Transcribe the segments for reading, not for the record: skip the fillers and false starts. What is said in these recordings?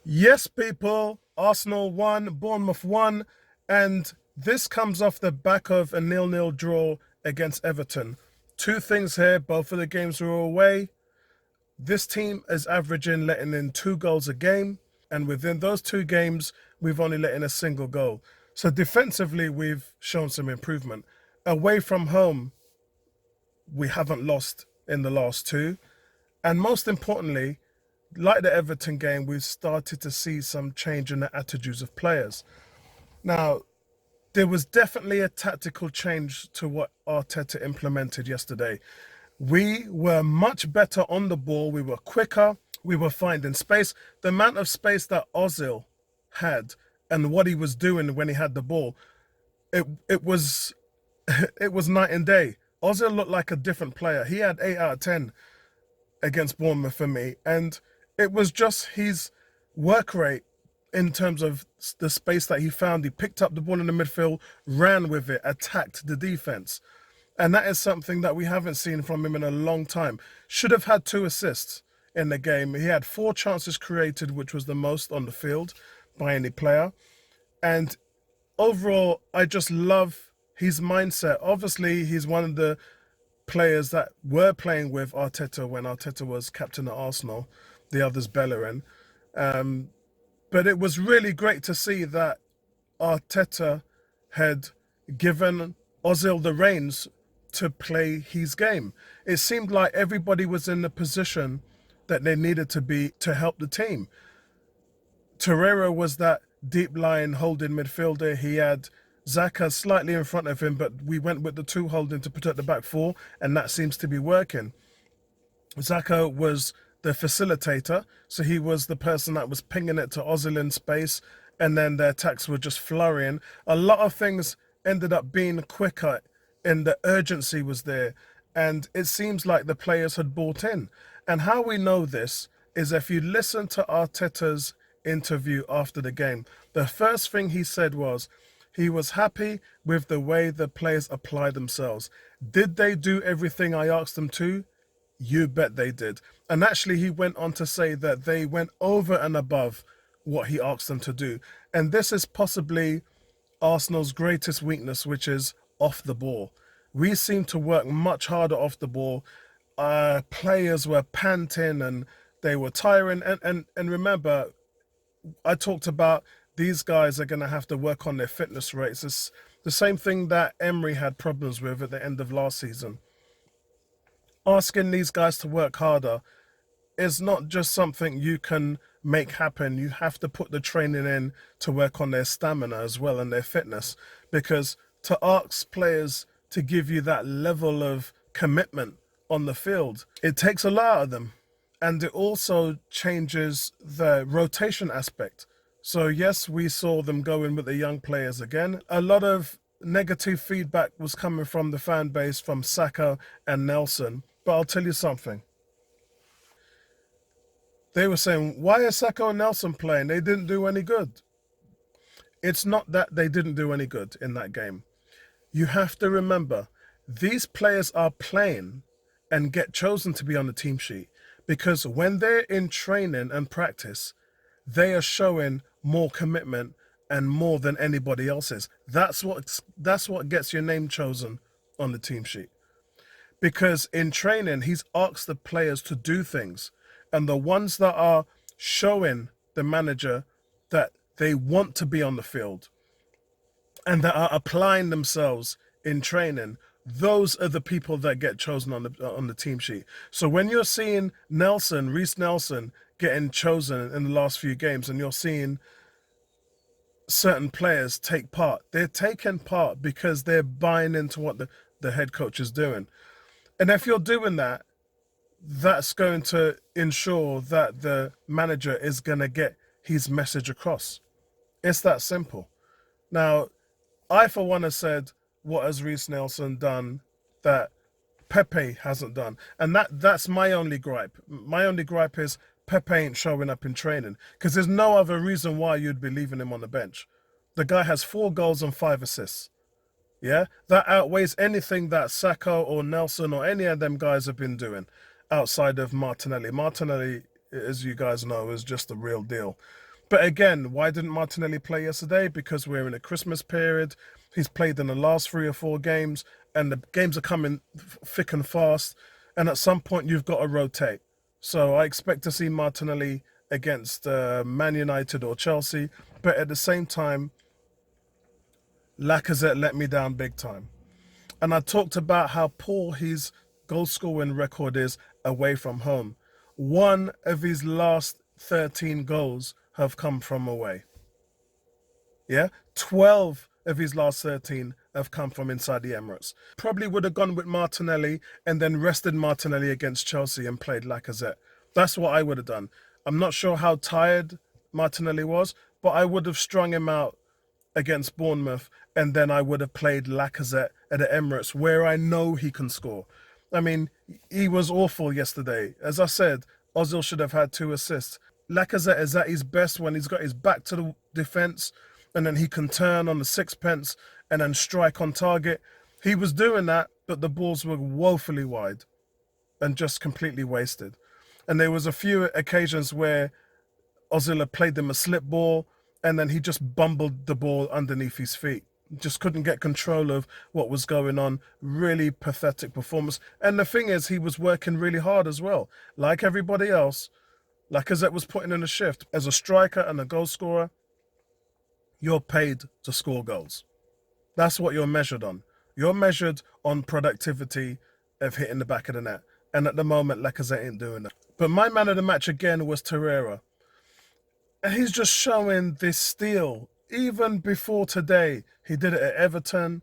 Yes, people, Arsenal won, Bournemouth won, and this comes off the back of a nil-nil draw against Everton. Two things here, both of the games were away. This team is averaging letting in 2 goals a game, and within those 2 games, we've only let in a single goal. So defensively, we've shown some improvement. Away from home, we haven't lost in the last two. And most importantly, like the Everton game, we've started to see some change in the attitudes of players. Now, there was definitely a tactical change to what Arteta implemented yesterday. We were much better on the ball. We were quicker. We were finding space. The amount of space that Ozil had and what he was doing when he had the ball, it was it was night and day. Ozil looked like a different player. He had 8 out of 10 against Bournemouth for me, and it was just his work rate in terms of the space that he found. He picked up the ball in the midfield, ran with it, attacked the defense. And that is something that we haven't seen from him in a long time. Should have had 2 assists in the game. He had 4 chances created, which was the most on the field by any player. And overall, I just love his mindset. Obviously, he's one of the players that were playing with Arteta when Arteta was captain at Arsenal, the others Bellerin. Um, but it was really great to see that Arteta had given Ozil the reins to play his game. It seemed like everybody was in the position that they needed to be to help the team. Torreira was that deep line holding midfielder. He had Xhaka slightly in front of him, but we went with the two holding to protect the back four, and that seems to be working. Xhaka was the facilitator, so he was the person that was pinging it to Ozil in space, and then the attacks were just flurrying. A lot of things ended up being quicker, and the urgency was there, and it seems like the players had bought in. And how we know this is if you listen to Arteta's interview after the game, the first thing he said was he was happy with the way the players applied themselves. Did they do everything I asked them to? You bet they did. And actually, he went on to say that they went over and above what he asked them to do. And this is possibly Arsenal's greatest weakness, which is off the ball. We seem to work much harder off the ball. Players were panting and they were tiring. And remember, I talked about these guys are going to have to work on their fitness rates. It's the same thing that Emery had problems with at the end of last season. Asking these guys to work harder is not just something you can make happen. You have to put the training in to work on their stamina as well and their fitness. Because to ask players to give you that level of commitment on the field, it takes a lot of them. And it also changes the rotation aspect. So yes, we saw them go in with the young players again. A lot of negative feedback was coming from the fan base, from Saka and Nelson. But I'll tell you something. They were saying, why are Saka and Nelson playing? They didn't do any good. It's not that they didn't do any good in that game. You have to remember, these players are playing and get chosen to be on the team sheet because when they're in training and practice, they are showing more commitment and more than anybody else is. That's what gets your name chosen on the team sheet. Because in training, he's asked the players to do things. And the ones that are showing the manager that they want to be on the field and that are applying themselves in training, those are the people that get chosen on the team sheet. So when you're seeing Reece Nelson, getting chosen in the last few games, and you're seeing certain players take part, they're taking part because they're buying into what the head coach is doing. And if you're doing that, that's going to ensure that the manager is going to get his message across. It's that simple. Now, I, for one, have said, what has Reece Nelson done that Pepe hasn't done? And that's my only gripe. My only gripe is Pepe ain't showing up in training because there's no other reason why you'd be leaving him on the bench. The guy has 4 goals and 5 assists. Yeah, that outweighs anything that Saka or Nelson or any of them guys have been doing outside of Martinelli. Martinelli, as you guys know, is just the real deal. But again, why didn't Martinelli play yesterday? Because we're in a Christmas period. He's played in the last 3 or 4 games, and the games are coming thick and fast. And at some point, you've got to rotate. So I expect to see Martinelli against Man United or Chelsea. But at the same time, Lacazette let me down big time. And I talked about how poor his goal scoring record is away from home. One of his last 13 goals have come from away. Yeah, 12 of his last 13 have come from inside the Emirates. Probably would have gone with Martinelli and then rested Martinelli against Chelsea and played Lacazette. That's what I would have done. I'm not sure how tired Martinelli was, but I would have strung him out against Bournemouth, and then I would have played Lacazette at the Emirates, where I know he can score. I mean, he was awful yesterday. As I said, Ozil should have had 2 assists. Lacazette is at his best when he's got his back to the defence, and then he can turn on the sixpence and then strike on target. He was doing that, but the balls were woefully wide and just completely wasted. And there was a few occasions where Ozil played him a slip ball, and then he just bumbled the ball underneath his feet. Just couldn't get control of what was going on. Really pathetic performance. And the thing is, he was working really hard as well. Like everybody else, Lacazette was putting in a shift. As a striker and a goal scorer, you're paid to score goals. That's what you're measured on. You're measured on productivity of hitting the back of the net. And at the moment, Lacazette ain't doing that. But my man of the match again was Torreira. And he's just showing this steel. Even before today, he did it at Everton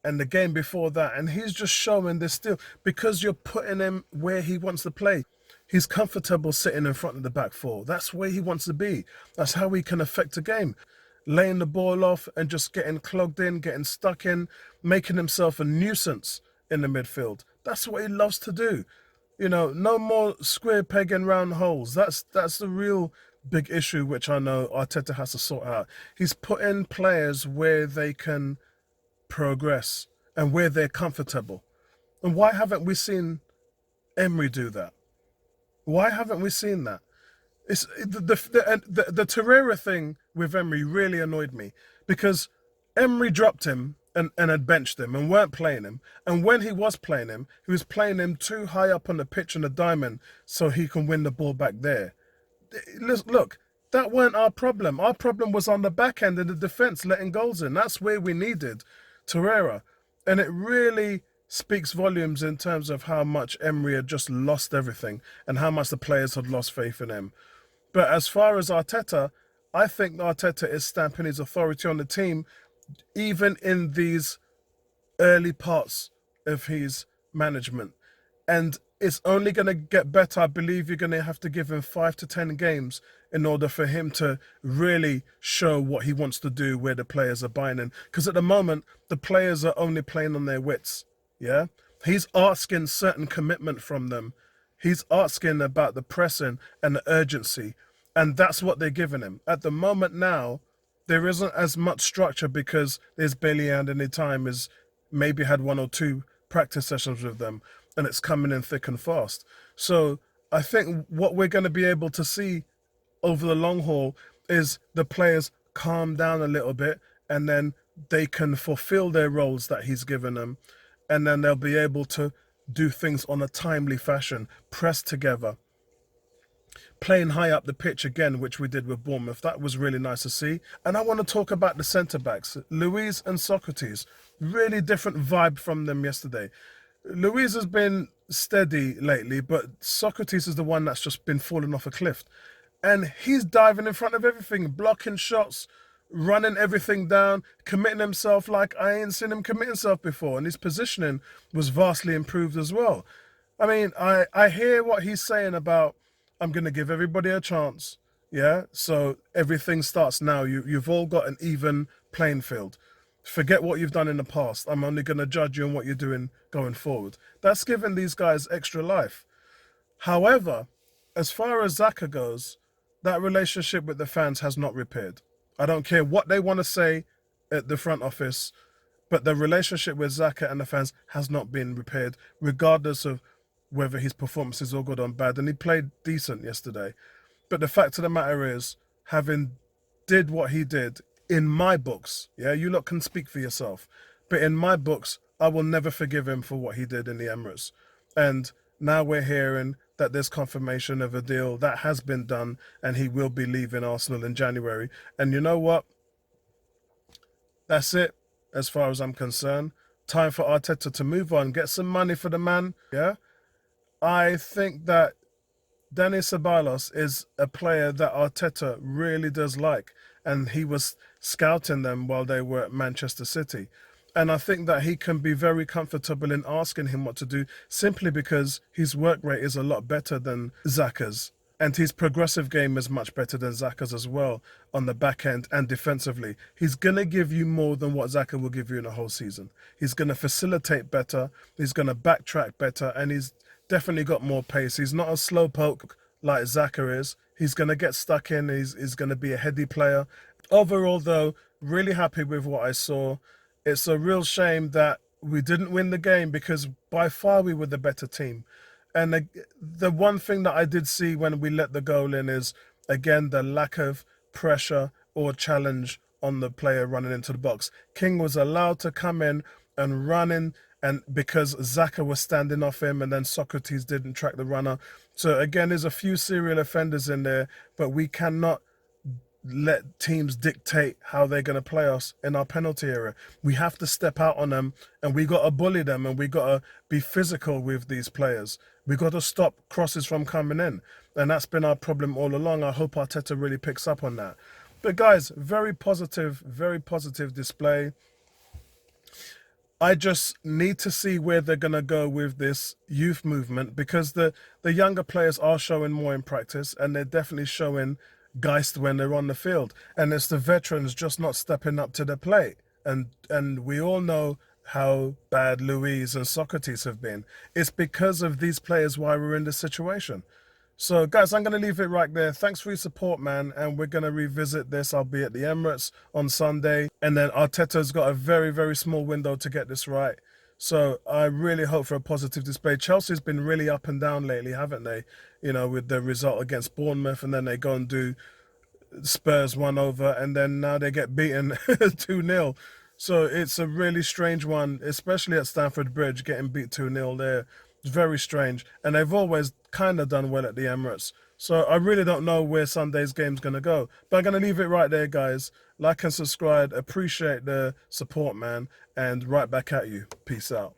and the game before that. And he's just showing this steel because you're putting him where he wants to play. He's comfortable sitting in front of the back four. That's where he wants to be. That's how he can affect a game. Laying the ball off and just getting clogged in, getting stuck in, making himself a nuisance in the midfield. That's what he loves to do. You know, no more square peg and round holes. That's the real big issue, which I know Arteta has to sort out. He's putting players where they can progress and where they're comfortable. And why haven't we seen Emery do that? Why haven't we seen that? It's the Torreira thing with Emery really annoyed me because Emery dropped him and had benched him and weren't playing him. And when he was playing him, he was playing him too high up on the pitch in the diamond so he can win the ball back there. Look, that weren't our problem. Our problem was on the back end of the defence, letting goals in. That's where we needed Torreira. And it really speaks volumes in terms of how much Emery had just lost everything and how much the players had lost faith in him. But as far as Arteta, I think Arteta is stamping his authority on the team, even in these early parts of his management. And it's only going to get better. I believe you're going to have to give him 5 to 10 games in order for him to really show what he wants to do, where the players are buying in. Because at the moment, the players are only playing on their wits. Yeah, he's asking certain commitment from them. He's asking about the pressing and the urgency. And that's what they're giving him. At the moment now, there isn't as much structure because there's barely had any time. As maybe had 1 or 2 practice sessions with them, and it's coming in thick and fast. So I think what we're going to be able to see over the long haul is the players calm down a little bit, and then they can fulfill their roles that he's given them, and then they'll be able to do things on a timely fashion, press together, playing high up the pitch again, which we did with Bournemouth. That was really nice to see. And I want to talk about the centre-backs, Luiz and Socrates. Really different vibe from them yesterday. Luiz has been steady lately, but Socrates is the one that's just been falling off a cliff. And he's diving in front of everything, blocking shots, running everything down, committing himself like I ain't seen him commit himself before. And his positioning was vastly improved as well. I mean, I hear what he's saying about, I'm going to give everybody a chance. Yeah, so everything starts now. You've all got an even playing field. Forget what you've done in the past. I'm only going to judge you on what you're doing going forward. That's giving these guys extra life. However, as far as Xhaka goes, that relationship with the fans has not repaired. I don't care what they want to say at the front office, but the relationship with Xhaka and the fans has not been repaired, regardless of whether his performance is all good or bad. And he played decent yesterday. But the fact of the matter is, having did what he did, in my books, yeah, you lot can speak for yourself, but in my books, I will never forgive him for what he did in the Emirates. And now we're hearing that there's confirmation of a deal that has been done and he will be leaving Arsenal in January. And you know what? That's it as far as I'm concerned. Time for Arteta to move on, get some money for the man. Yeah. I think that Dani Ceballos is a player that Arteta really does like, and he was scouting them while they were at Manchester City. And I think that he can be very comfortable in asking him what to do simply because his work rate is a lot better than Xhaka's. And his progressive game is much better than Xhaka's as well on the back end and defensively. He's going to give you more than what Xhaka will give you in a whole season. He's going to facilitate better, he's going to backtrack better, and he's definitely got more pace. He's not a slowpoke like Xhaka is. He's going to get stuck in, he's going to be a heady player. Overall, though, really happy with what I saw. It's a real shame that we didn't win the game because by far we were the better team. And the one thing that I did see when we let the goal in is, again, the lack of pressure or challenge on the player running into the box. King was allowed to come in and run in, and because Xhaka was standing off him and then Socrates didn't track the runner. So again, there's a few serial offenders in there, but we cannot let teams dictate how they're going to play us in our penalty area. We have to step out on them, and we got to bully them, and we got to be physical with these players. We got to stop crosses from coming in, and that's been our problem all along. I hope Arteta really picks up on that. But guys, very positive display. I just need to see where they're going to go with this youth movement, because the younger players are showing more in practice, and they're definitely showing Geist when they're on the field, and it's the veterans just not stepping up to the plate. And we all know how bad Luis and Socrates have been. It's because of these players why we're in this situation. So guys, I'm going to leave it right there. Thanks for your support, man, and we're going to revisit this. I'll be at the Emirates on Sunday, and then Arteta's got a very, very small window to get this right. So I really hope for a positive display. Chelsea's been really up and down lately, haven't they? You know, with the result against Bournemouth, and then they go and do Spurs 1-over, and then now they get beaten 2-0. So it's a really strange one, especially at Stamford Bridge, getting beat 2-0 there. It's very strange. And they've always kind of done well at the Emirates. So I really don't know where Sunday's game's going to go. But I'm going to leave it right there, guys. Like and subscribe. Appreciate the support, man. And right back at you. Peace out.